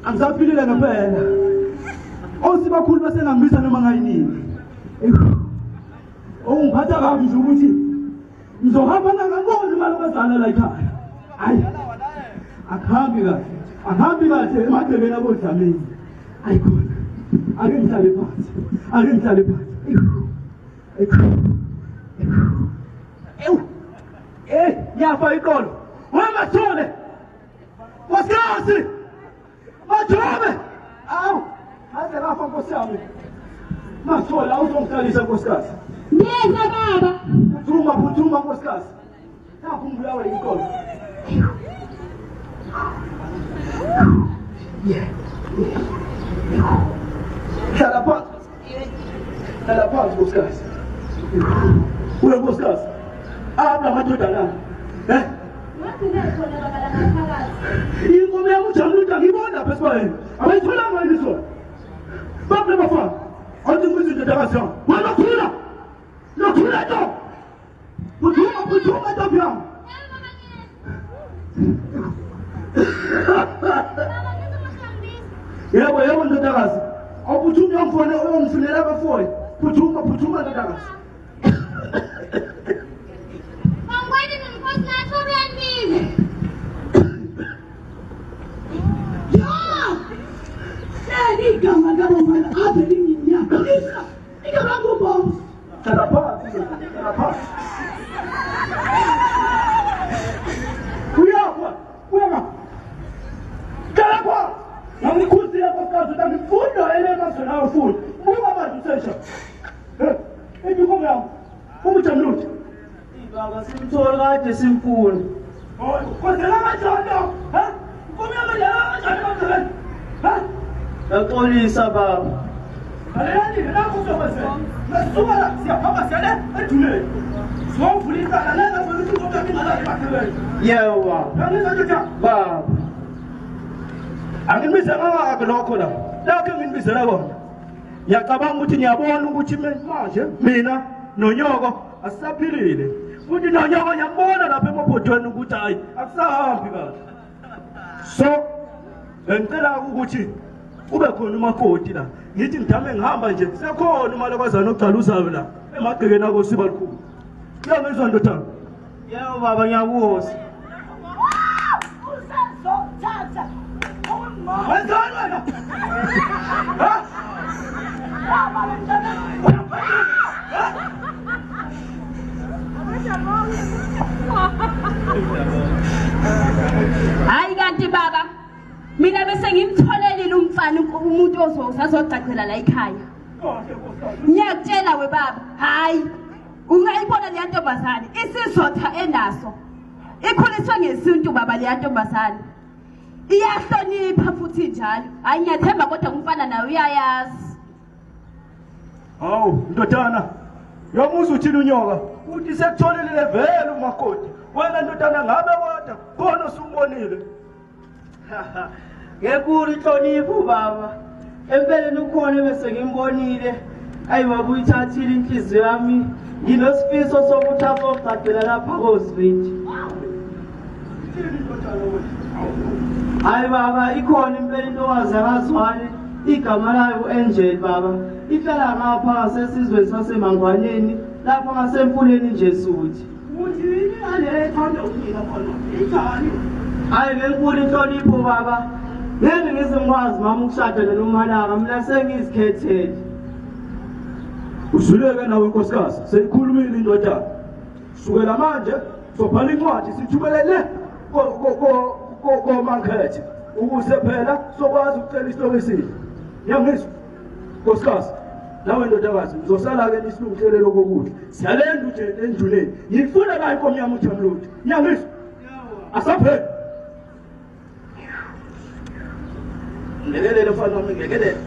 Angisaphilile ngempela. Osibakhulu basengangibisa noma ngayinini. Ungiphatha kabi nje ukuthi ngizohamba ngangaboni imali bazana la ekhaya. Hayi. Akhambi kahle emagcekeni abodlamini. Ayikhona. Ake ngihlale phansi. Yafa iqolo. Wemathole. Nkosikazi. Mathole. Awu. Haze kafa Nkosi yami. Mathole awuzongihlalisa Nkosikazi. Yeza baba. Phuthuma Nkosikazi. Nakho ngibulawa iqolo. Hlala phansi Nkosikazi. Uye Nkosikazi. Abla madodana. Inkomo yami uJamluta ngibona phela sibani. Abayitholanga yini sona? Babu bafana. Athi ngithi indodakazi yami. Wena khula. Lokhula to. Phuthuma to yami. Yebo ndodakazi. Awuphuthumi yamfone uyongifunela abafowethu. Phuthuma ndodakazi. Igama kabomana apha linginyaka lisa igama kubomba Hlala phansi uyapha hlala phansi ngikhuzile Nkosikazi ukuthi ngifunda elemazweni awufunda buka manje usesha inkomo yami uJamluta baba simthola kade simfuna kwenzela kanjani inkomo yami kanjani Yaxolisa baba. Aleni nakho uzokwenza. Nasuka la siyahamba siyale ejuleni. Siwuvulisa la lenza ukuthi uzobe ngingalazi bakhelweni. Yewa. Ngizwa nje Baba. Angimize ngakho lokho la. Lakho ngibizela kona. Ngiyacabanga ukuthi ngiyabona ukuthi manje mina noNyoko asisaphilile. Futhi noNyoko ngiyambona lapha emabhodweni ukuthi hayi akusahambi kahle. So ngicela ukuthi ube khona umakoti la ngithi ngidame ngihamba nje sekhona imali abazana ogcaluzayo la emagcekeni akho sibalikhulu ngiyangizwa ndodana Yebo baba ngiyakuhoza usazothatha wenzani wena hayi kanti baba mina bese ngimtholelile umfana umuntu ozogcacela la ekhaya ngiyakutshela we baba hayi ungayibona le ntombazane isizotha enaso ikhuliswe ngesintu baba le ntombazane iyahlonipha futhi njalo hayi ngiyathemba kodwa umfana naye uyayazi hawu ndodana yomuza uthini uNyoka uthi sekutholelile vele umakoti wena ndodana ngabe kodwa khona usumbonile Ngekuri inhlonipho baba. Empeleni ukhona bese ngimbonile. Ayi baba uyithathile inhliziyo yami. Nginosifiso sokuthi azogcagela lapha koSviji. Hayi baba ikhona impela into wazakazwane igama layo uAngel baba. Ihlala ngapha sesizweni saseMangwaneni lapha ngasemfuleni nje suthi. uthi yini ngale ethanda ukuyina khona ithani Hayi ngenkulu inhlonipho baba. Ngeke ngizingwazi mama ukushada noMalanga mina sengizikhethele. Usuleke nawe Nkosikazi seyikhulumile indodana sukela manje sobhala incwadi sithumelele koMankhethe ukuze phela sokwazi ukucela isihloko esihle yangizwa Nkosikazi nawe ndodakazi uzosala ke nisilungiselelo kokudla siyalenda nje enduleni ngifuna la inkomo yami uJamluta yangizwa asaphela ngekelele mfana wami ngekelele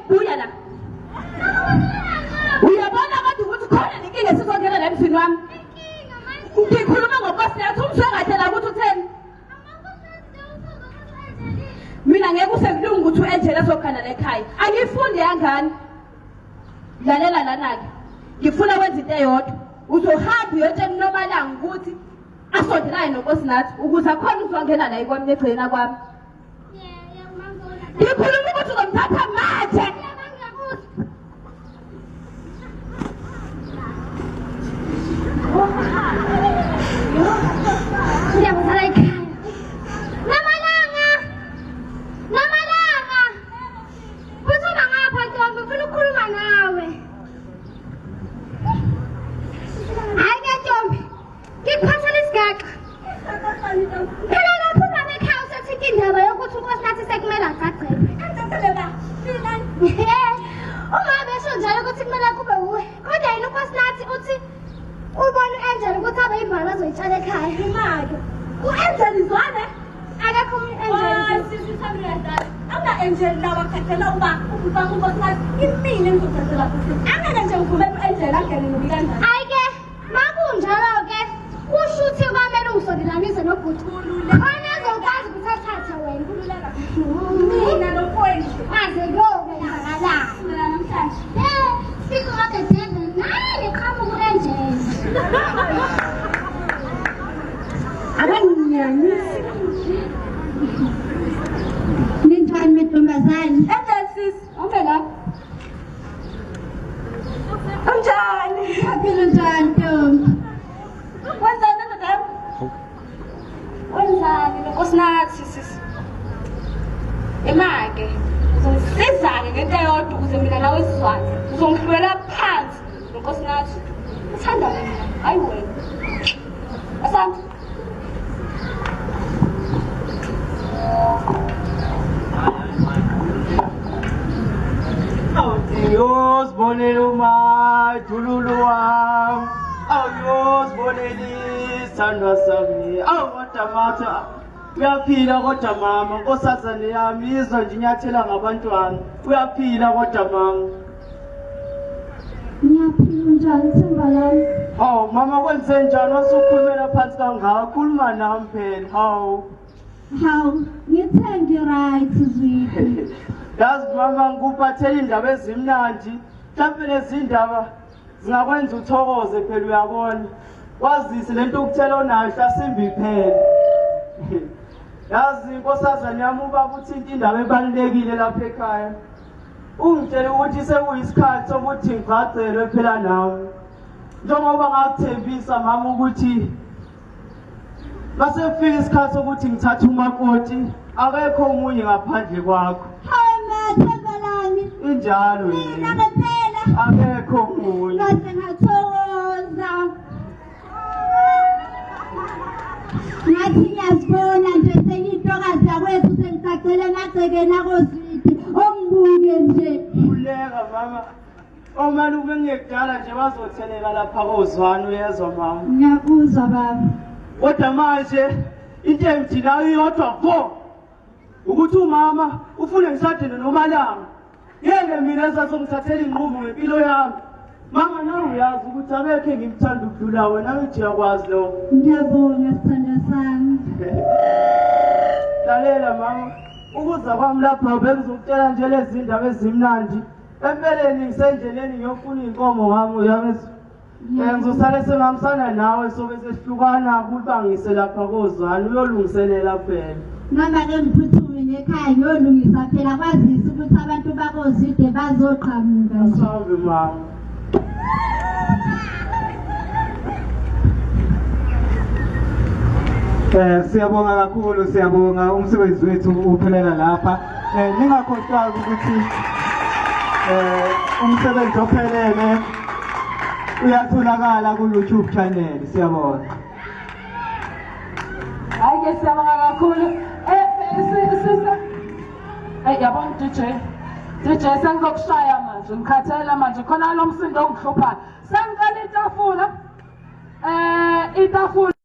buya la uyabona kodwa ukuthi khona nenkinga esizongena la emzini wami ngikhuluma ngoNkosi yakho umshangathela ukuthi lalela lana ke ngifuna wenza into eyodwa uzohamba uyotshela uNomalanga ukuthi asondelane nonkosinathi ukuze akhona uzongena la ikwami egcina kwami ngikhuluma ukuthi uzomthatha manje ngiyabuzala ekhaya Nomalanga buthuma ngapha Ntombi ufuna ukukhuluma nawe hayi ke Ntombi ngikuphathela isigaxa phela lapho uphuma ekhaya usethinta indaba yokuthi unkosinathi sekumele agcagcele uma besho njalo ukuthi kumele kube uwe kodwa yena unkosinathi uthi ubona u-Angel ukuthi abe yivalo azoyitshala ekhaya imali u-Angel izwane akekho u-Angel Angel lawa khathela uba ubufaka unkosinathi impilo engizothathela futhi angeke nje ngivumele u-Angel angene nobi kanjani hayi ke makunjalo ke kusho ukuthi kwamele usondelanise nobhuti khona ezokwazi ukuthi athathe wena kululeka mina nomfowethu aze kuyokwenzakalayo namhlanje speak of the devil naye qhamu ku-Angel abanyanisi ninjani mentombazane Angel sis ongena la unjani aphila njani Ntombi wenzani ndoda wenzani nonkosinathi sis imake uzongisiza-ke ngento eyodwa ukuze mina nawe sizwane uzongihlwela phansi nonkosinathi uthanda mina hayi wena asante Awuyozibonela umadululu wami awuyozibonela isithandwa sami awukodamata uyaphila kodwa mama nkosazane yami izwa nje inyathela ngabantwana uyaphila kodwa mama ngiyaphila njani themba lami hawu mama kwenze njani wasukhulumela phansi kangaka khuluma nami phela hawu ngithe ngi-right zwiphi yazi mama ngikuphathela indaba ezimnandi mhlawumbe lezi ndaba zingakwenza uthokoze phela uyabona kwazise lento ukuthela onayo hlasimbi phela yazi inkosazane yami ubaba uthinta indaba ebalulekile lapha ekhaya ungitshela ukuthi sekuyisikhathi sokuthi ngigcagcelwe phela nawe njengoba ngakuthembisa mama ukuthi mase kufika isikhathi sokuthi ngithathe umakoti akekho omunye ngaphandle kwakho themba lami injalo mina ngempela akekho omunye ngaze ngathokoza ngathi ngiyazibona nje sengiyintokazi yakwethu sengicacele emagcekeni akozwiphi ongibuke nje uleka mama omalume ngekudala nje bazothelela lapha kozwana uyezwa mama ngiyakuzwa baba kodwa manje into engijinayo iyodwa vo ukuthi umama ufune ngishade noNomalanga ngeke mina esasongithathela inqubo ngempilo yami mama nawe uyazi ukuthi akekho engimthanda ukudlula wena ngithi uyakwazi lo ngiyabonga sithandwa sami lalela mama ukuza kwami lapha bengizokutshela nje lezi ndaba ezimnandi empeleni ngisendleleni ngiyofuna inkomo ngami uyabezwa ngizosale sengihambisana nawe sobe sesihlukana kubangise lapha kozwana uyolungiselela phela mama-ke ngiphuthume ngekhaya ngiyolungisa phela kwazise ukuthi abantu bakozwide bazoqhamuka nje asabe mama Siyabonga kakhulu siyabonga umsebenzi wethu uphelela lapha ningakhohlwa ukuthi umsebenzi ophelele uyatholakala ku YouTube channel siyabonga hayi ke siyabonga kakhulu sisa yabona DJ sengizokushaya manje ngikhathela manje khona lo msindo ongihluphayo sengicela itafula itafula